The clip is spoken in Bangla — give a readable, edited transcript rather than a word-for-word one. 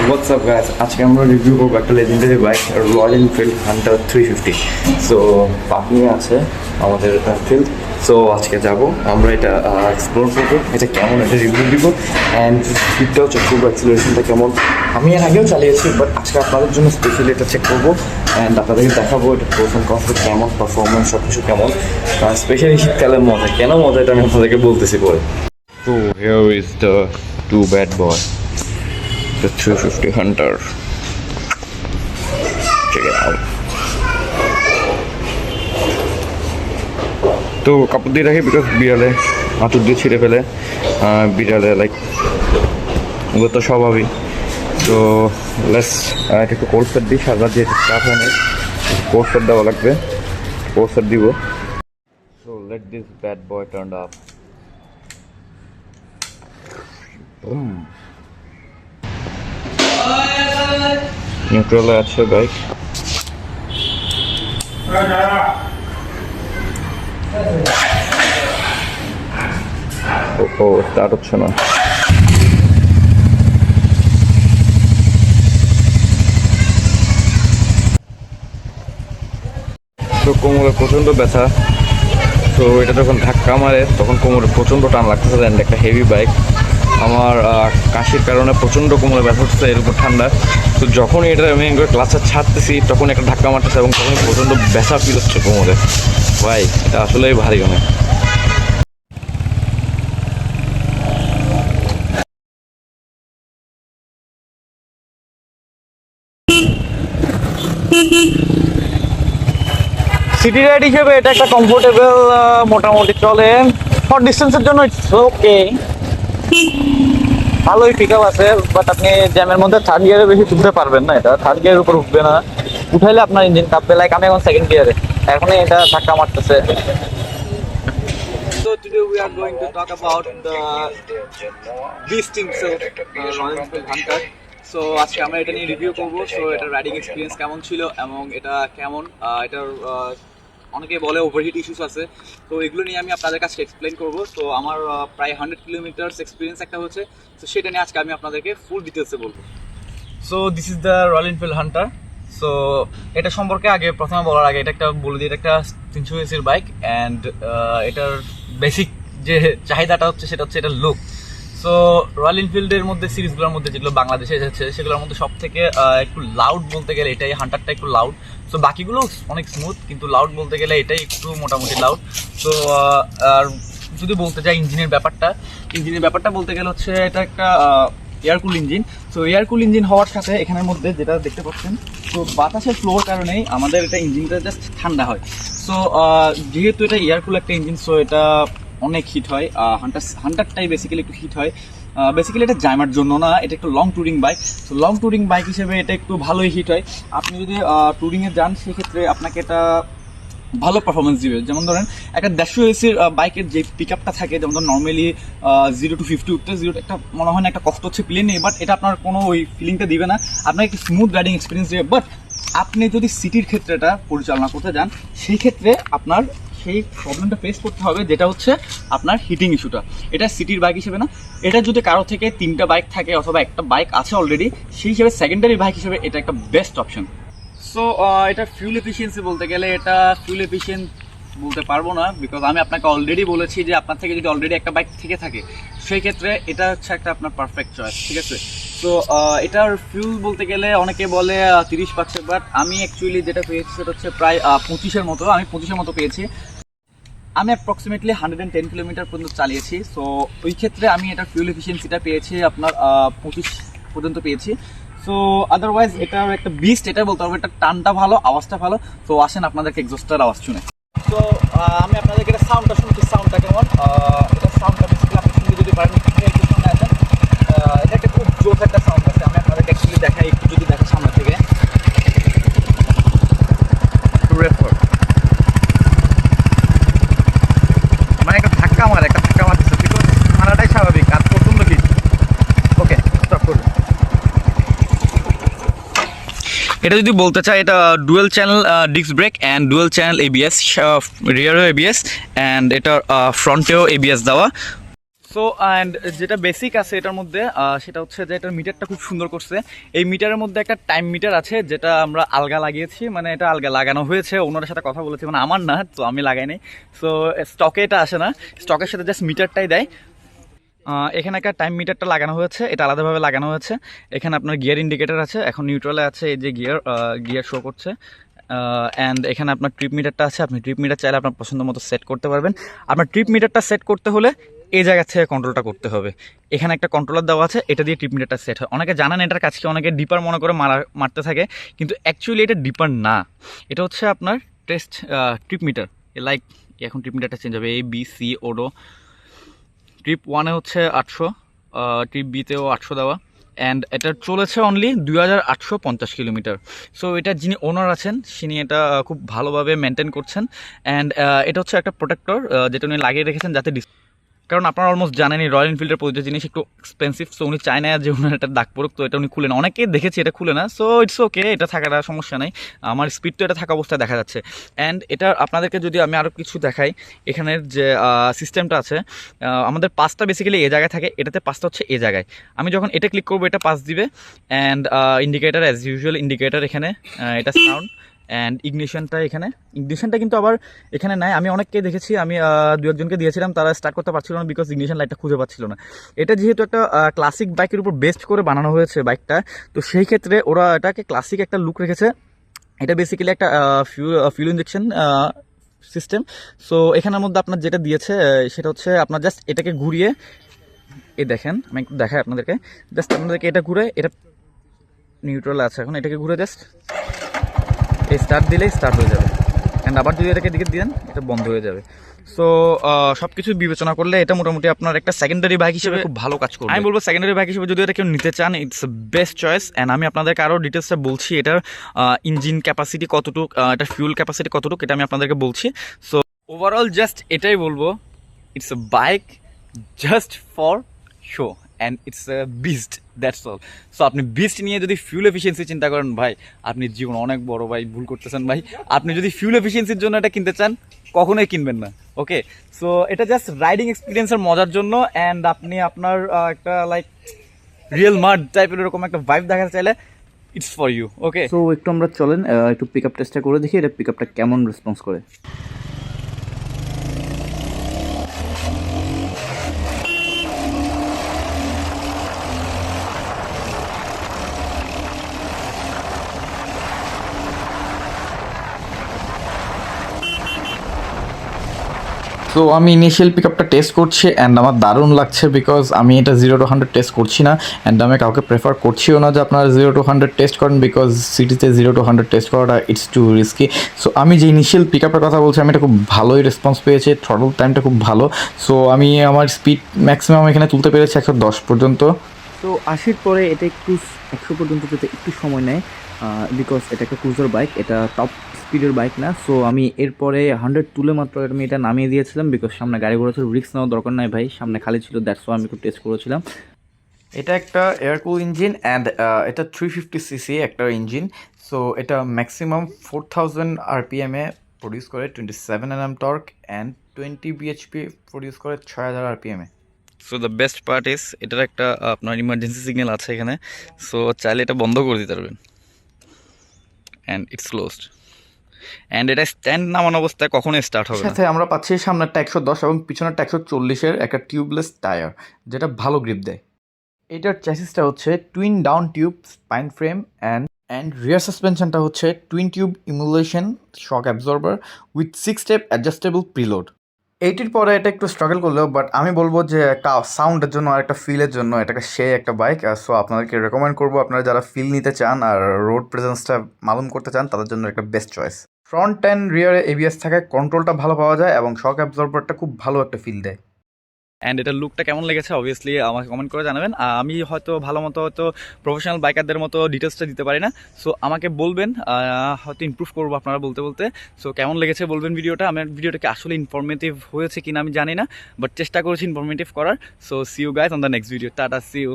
হোয়াটসঅ্যাপ গাইস, আজকে আমরা রিভিউ করবো একটা legendary bike Royal Enfield Hunter 350। So পাবনি আছে আমাদের ফিল্ড। সো আজকে যাব আমরা এটা এক্সপ্লোর করবো, এটা কেমন এটা রিভিউ দিব। অ্যান্ড স্পিডটা হচ্ছে খুব, অ্যাক্সিলারেশনটা কেমন আমি এর আগেও চালিয়েছি, বাট আজকে আপনাদের জন্য স্পেশালি এটা চেক করবো অ্যান্ড আপনাদেরকে দেখাবো এটা প্রথম কনসেপ্ট কেমন, পারফরমেন্স সব কিছু কেমন। স্পেশালি শীতকালের মজা, কেন মজা এটা আমি আপনাদেরকে বলতেছি পরে। So here is the two bad boy, the 350 Hunter. Check it out. তো কাপড় দিয়ে রাখি বিকজ বিড়ালে আঁতুর দিয়ে ছিঁড়ে ফেলে, বিড়ালে লাইক ওগুলো তো স্বভাবই। তো লেস একটু কোর্সার দিই, সারা দিয়ে স্টাফ হয় না, কোর্সার দেওয়া লাগবে, কোর্সার দিব। So let this bad boy turn up. নিউট্রালে আছে বাইক। ও স্টার্ট হচ্ছে না। তো কোমরে প্রচণ্ড ব্যথা। তো এটা যখন ধাক্কা মারে তখন কোমরে প্রচণ্ড টান লাগতেছে। অ্যান্ড একটা হেভি বাইক, আমার কাশির কারণে প্রচণ্ড কোমরে ব্যথা হচ্ছে, এর উপর ঠান্ডা। তো যখনই এটা মেন করে ক্লাসটা ছাড়তেছি তখন একটা ধাক্কা মারতেছে এবং তখন প্রচণ্ড ব্যথা ফিল হচ্ছে কোমরে। ভাই এটা আসলেই ভারী অনেক। সিটি রাইড হিসেবে এটা একটা কমফোর্টেবল, মোটামুটি চলে। শর্ট ডিস্টেন্সের জন্য ইটস ওকে, ভালোই পিক আপ আছে। বাট আপনি জ্যামের মধ্যে থার্ড গিয়ারে বেশি তুলতে পারবেন না, এটা থার্ড গিয়ারের উপর উঠবে না, উঠাইলে আপনার ইঞ্জিন কাঁপবে। লাইক আমি এখন সেকেন্ড গিয়ারে, এখনই এটা ধাক্কা মারতেছে। So today we are going to talk about the beast himself, Royal Enfield Hunter. So আজকে আমরা এটা নিয়ে রিভিউ করবো। সো এটার রাইডিং এক্সপিরিয়েন্স কেমন ছিল এবং এটা কেমন, এটার অনেকে বলে ওভারহিট ইস্যুস আছে, তো এগুলো নিয়ে আমি আপনাদের কাছে এক্সপ্লেন করবো। তো আমার প্রায় 100 কিলোমিটার্স এক্সপিরিয়েন্স একটা হচ্ছে, তো সেটা নিয়ে আজকে আমি আপনাদেরকে ফুল ডিটেলসে বলবো। So this is the royal Enfield Hunter. So এটা সম্পর্কে আগে প্রথমে বলার আগে এটা একটা বলে দিই, এটা একটা 300 সিসির বাইক। অ্যান্ড এটার বেসিক যে চাহিদাটা হচ্ছে সেটা হচ্ছে এটার লুক। সো রয়্যাল এনফিল্ডের মধ্যে সিরিজগুলোর মধ্যে যেগুলো বাংলাদেশে এসেছে সেগুলোর মধ্যে সব থেকে একটু লাউড বলতে গেলে এটাই, হান্টারটা একটু লাউড। সো বাকিগুলো অনেক স্মুথ, কিন্তু লাউড বলতে গেলে এটাই একটু মোটামুটি লাউড। সো আর যদি বলতে চাই ইঞ্জিনের ব্যাপারটা বলতে গেলে হচ্ছে এটা একটা এয়ার কুল ইঞ্জিন। সো এয়ার কুল ইঞ্জিন হওয়ার সাথে এখানের মধ্যে যেটা দেখতে পাচ্ছেন, তো বাতাসের ফ্লোর কারণেই আমাদের এটা ইঞ্জিনটা জাস্ট ঠান্ডা হয়। সো যেহেতু এটা এয়ার কুল একটা ইঞ্জিন, সো এটা অনেক হিট হয়। হান্টারটাই বেসিক্যালি একটু হিট হয়। বেসিক্যালি এটা জামার জন্য না, এটা একটু long touring bike. So long touring bike হিসেবে এটা একটু ভালোই হিট হয়। আপনি যদি ট্যুরিংয়ে যান সেক্ষেত্রে আপনাকে এটা ভালো পারফরমেন্স দিবে। যেমন ধরেন একটা 150 এসির বাইকের যে পিক আপটা থাকে, যেমন ধরেন নর্মালি 0 to 50 উঠতে একটা মনে হয় না একটা কষ্ট হচ্ছে প্লেনে, বাট এটা আপনার কোনো ওই ফিলিংটা দিবে না, আপনাকে একটু স্মুথ রাইডিং এক্সপিরিয়েন্স দেবে। বাট আপনি যদি সিটির ক্ষেত্রে এটা পরিচালনা করতে যান সেই ক্ষেত্রে আপনার সেই প্রবলেমটা ফেস করতে হবে, যেটা হচ্ছে আপনার হিটিং ইস্যুটা। এটা সিটির বাইক হিসেবে না, এটা যদি কারো থেকে 3টা বাইক থাকে অথবা একটা বাইক আছে অলরেডি, সেই হিসেবে সেকেন্ডারি বাইক হিসেবে এটা একটা বেস্ট অপশন। সো এটা ফিউল এফিসিয়েন্সি বলতে গেলে এটা ফিউল এফিসিয়েন্ট বলতে পারবো না, বিকজ আমি আপনাকে অলরেডি বলেছি যে আপনার থেকে যদি অলরেডি একটা বাইক থেকে থাকে সেই ক্ষেত্রে এটা হচ্ছে একটা আপনার পারফেক্ট চয়েস, ঠিক আছে। তো এটার ফিউল বলতে গেলে অনেকে বলে 30 পাচ্ছে, বাট আমি অ্যাকচুয়ালি যেটা পেয়েছি সেটা হচ্ছে প্রায় 25-এর মতো, আমি 25-এর মতো পেয়েছি। আমি অ্যাপ্রক্সিমেটলি 110 কিলোমিটার পর্যন্ত চালিয়েছি। সো ওই ক্ষেত্রে আমি এটা ফিউল এফিসিয়েন্সিটা পেয়েছি আপনার 25 পর্যন্ত পেয়েছি। সো আদারওয়াইজ এটার একটা বিস্ট, এটা বলতে হবে। এটা টানটা ভালো, আওয়াজটা ভালো। তো আসেন আপনাদেরকে এক্সস্টার আওয়াজ শুনে। তো আমি আপনাদেরকে এটা সাউন্ডটা শুনছি, সাউন্ডটা কেমন। এটা সাউন্ডটা বেসিক্যালি আপনি শুনতে যদি পারেন, একটু সামনে আসেন। এটা একটা খুব জোর একটা সাউন্ড আছে, আমি আপনাদেরকে অ্যাকচুয়ালি দেখাই, একটু যদি দেখেন সামনে থেকে। মানে একটা ধাক্কা মারতেছে, কিন্তু মারাটাই স্বাভাবিক, আর প্রচন্ড হিট। ওকে, স্টপ করুন। এটা যদি বলতে চাই, এটা dual channel disc brake and dual channel ABS, রিয়ারও এবিএস অ্যান্ড এটার ফ্রন্টেও এবিএস দেওয়া। সো অ্যান্ড যেটা বেসিক আছে এটার মধ্যে সেটা হচ্ছে যে এটার মিটারটা খুব সুন্দর করছে। এই মিটারের মধ্যে একটা টাইম মিটার আছে যেটা আমরা আলগা লাগিয়েছি, মানে এটা আলগা লাগানো হয়েছে, ওনার সাথে কথা বলেছি, মানে আমার না, তো আমি লাগাইনি। সো স্টকে এটা আসে না, স্টকের সাথে জাস্ট মিটারটাই দেয়। এখানে একটা টাইম মিটারটা লাগানো হয়েছে, এটা আলাদাভাবে লাগানো হয়েছে। এখানে আপনার গিয়ার ইন্ডিকেটার আছে, এখন নিউট্রালে আছে, এই যে গিয়ার শো করছে। অ্যান্ড এখানে আপনার ট্রিপ মিটারটা আছে, আপনি ট্রিপ মিটার চাইলে আপনার পছন্দ মতো সেট করতে পারবেন। আপনার ট্রিপ মিটারটা সেট করতে হলে এই জায়গা থেকে কন্ট্রোলটা করতে হবে। এখানে একটা কন্ট্রোলার দেওয়া আছে, এটা দিয়ে ট্রিপ মিটারটা সেট হয়। অনেকে জানেন এটার কাজকে, অনেকে ডিপার মনে করে মারতে থাকে, কিন্তু অ্যাকচুয়ালি এটা ডিপার না, এটা হচ্ছে আপনার টেস্ট ট্রিপ মিটার। লাইক এখন ট্রিপ মিটারটা চেঞ্জ হবে, ABC ওডো। ট্রিপ 1-এ হচ্ছে 800, ট্রিপ বিতেও 800 দেওয়া, অ্যান্ড এটা চলেছে অনলি 2850 কিলোমিটার। সো এটা যিনি ওনার আছেন তিনি এটা খুব ভালোভাবে মেনটেন করছেন। অ্যান্ড এটা হচ্ছে একটা প্রোটেক্টর যেটা উনি লাগিয়ে রেখেছেন, যাতে কারণ আপনারা অলমোস্ট জানেনই রয়্যাল এনফিল্ডের প্রতিটা জিনিস একটু এক্সপেন্সিভ। সো উনি চায় না যে ওনার একটা দাগ পড়ুক, তো এটা উনি খুলে না। অনেকেই দেখেছি এটা খুলে না, সো ইটস ওকে, এটা থাকাটা সমস্যা নাই। আমার স্পিড তো এটা থাকা অবস্থায় দেখা যাচ্ছে। অ্যান্ড এটা আপনাদেরকে যদি আমি আরও কিছু দেখাই, এখানের যে সিস্টেমটা আছে, আমাদের পাসটা বেসিক্যালি এ জায়গায় থাকে, এটাতে পাসটা হচ্ছে এ জায়গায়। আমি যখন এটা ক্লিক করবো এটা পাস দিবে। And indicator as usual indicator এখানে, এটা সাউন্ড। অ্যান্ড ইগনিশনটা কিন্তু আবার এখানে নাই। আমি অনেককে দেখেছি, আমি দু একজনকে দিয়েছিলাম, তারা স্টার্ট করতে পারছিল না বিকজ ইগনিশন লাইটটা খুঁজে পাচ্ছিল না। এটা যেহেতু একটা ক্লাসিক বাইকের উপর বেস্ট করে বানানো হয়েছে বাইকটা, তো সেই ক্ষেত্রে ওরা এটাকে ক্লাসিক একটা লুক রেখেছে। এটা বেসিক্যালি একটা ফিউল ইঞ্জেকশন সিস্টেম। সো এখানের মধ্যে আপনার যেটা দিয়েছে সেটা হচ্ছে আপনার জাস্ট এটাকে ঘুরিয়ে, দেখেন আমি একটু দেখাই আপনাদেরকে, জাস্ট আপনাদেরকে এটা ঘুরে, এটা নিউট্রাল আছে এখন, এটাকে ঘুরে জাস্ট এই স্টার্ট দিলেই স্টার্ট হয়ে যাবে। অ্যান্ড আবার যদি এটাকে দিকে দেন এটা বন্ধ হয়ে যাবে। সো সব কিছু বিবেচনা করলে এটা মোটামুটি আপনার একটা সেকেন্ডারি বাইক হিসেবে খুব ভালো কাজ করবে। আমি বলবো সেকেন্ডারি বাইক হিসেবে যদি এটা কেউ নিতে চান, ইটস বেস্ট চয়েস। অ্যান্ড আমি আপনাদেরকে আরও ডিটেলসটা বলছি, এটার ইঞ্জিন ক্যাপাসিটি কতটুক, এটার ফিউল ক্যাপাসিটি কতটুক, এটা আমি আপনাদেরকে বলছি। সো ওভারঅল জাস্ট এটাই বলবো, it's a bike just for show and it's a beast, that's all. So আপনি বিস্ট নিয়ে যদি ফিউল এফিসিয়েন্সি চিন্তা করেন, ভাই আপনি জীবন অনেক বড় ভাই ভুল করতেছেন ভাই। আপনি যদি ফিউল এফিসিয়েন্সির জন্য এটা কিনতে চান, কখনোই কিনবেন না। ওকে, সো এটা জাস্ট রাইডিং এক্সপিরিয়েন্সের মজার জন্য। অ্যান্ড আপনি আপনার একটা লাইক রিয়েল মাড টাইপের এরকম একটা ভাইব দেখাতে চাইলে, it's for you. Okay, so একটু আমরা চলেন একটু পিক আপ টেস্টটা করে দেখি, এটা পিক আপটা কেমন রেসপন্স করে। তো আমি ইনিশিয়াল পিক আপটা টেস্ট করছি অ্যান্ড আমার দারুণ লাগছে, বিকজ আমি এটা 0 to 100 টেস্ট করছি না। অ্যান্ড আমি কাউকে প্রেফার করছিও না যে আপনারা 0 to 100 টেস্ট করেন, বিকজ সিটিতে 0 to 100 টেস্ট করাটা ইটস টু রিস্কি। সো আমি যে ইনিশিয়াল পিক আপের কথা বলছি, আমি এটা খুব ভালোই রেসপন্স পেয়েছি, থ্রটল টাইমটা খুব ভালো। সো আমি আমার স্পিড ম্যাক্সিমাম এখানে তুলতে পেরেছি 110 পর্যন্ত। তো 80-র পরে এটা একটু 100 পর্যন্ত যেতে একটু সময় নেয়, বিকজ এটা একটা ক্রুজার বাইক, এটা টপ স্পিডের বাইক না। সো আমি এরপরে 100 তুলে মাত্র আমি এটা নামিয়ে দিয়েছিলাম, বিকজ সামনে গাড়ি ঘোড়া ছিল, রিস্ক নেওয়ার দরকার নাই ভাই, সামনে খালি ছিল, দ্যাটস ওয়াই আমি একটু টেস্ট করেছিলাম। এটা একটা এয়ারকুল ইঞ্জিন অ্যান্ড এটা 350cc একটা ইঞ্জিন। সো এটা ম্যাক্সিমাম 4000 RPM-এ প্রডিউস করে 27 Nm torque and 20 bhp produce করে 6000 RPM-এ। So the best part is এটার একটা আপনার ইমার্জেন্সি সিগন্যাল আছে এখানে, সো চাইলে এটা বন্ধ করে দিতে পারবেন। And it's closed. অ্যান্ড এটা স্ট্যান্ড নামানো অবস্থায় কখনোই স্টার্ট হবে না। সাথে আমরা পাচ্ছি সামনেরটা 110 এবং পিছনেরটা 140-এর একটা টিউবলেস টায়ার, যেটা ভালো গ্রিপ দেয়। এটার চ্যাসিসটা হচ্ছে twin down tube spine frame and rear সাসপেনশনটা হচ্ছে twin tube emulsion shock absorber with 6 step adjustable preload. এইটির পরে এটা একটু স্ট্রাগল করলেও, বাট আমি বলবো যে একটা সাউন্ডের জন্য আর একটা ফিলের জন্য এটাকে সে একটা বাইক। সো আপনাদেরকে রেকমেন্ড করবো, আপনারা যারা ফিল নিতে চান আর রোড প্রেজেন্সটা মালুম করতে চান, তাদের জন্য একটা বেস্ট চয়েস। ফ্রন্ট অ্যান্ড রিয়ারে ABS থাকায় কন্ট্রোলটা ভালো পাওয়া যায় এবং শক অ্যাবজর্বারটা খুব ভালো একটা ফিল দেয়। অ্যান্ড এটার লুকটা কেমন লেগেছে অবভিয়াসলি আমাকে কমেন্ট করে জানাবেন। আমি হয়তো ভালো মতো হয়তো প্রফেশনাল বাইকারদের মতো ডিটেলসটা দিতে পারি না, সো আমাকে বলবেন, হয়তো ইমপ্রুভ করবো আপনারা বলতে বলতে। সো কেমন লেগেছে বলবেন ভিডিওটা। আমার ভিডিওটাকে আসলে ইনফরমেটিভ হয়েছে কিনা আমি জানি না, বাট চেষ্টা করেছি ইনফরমেটিভ করার। So see you guys on the next video. Tata, see you.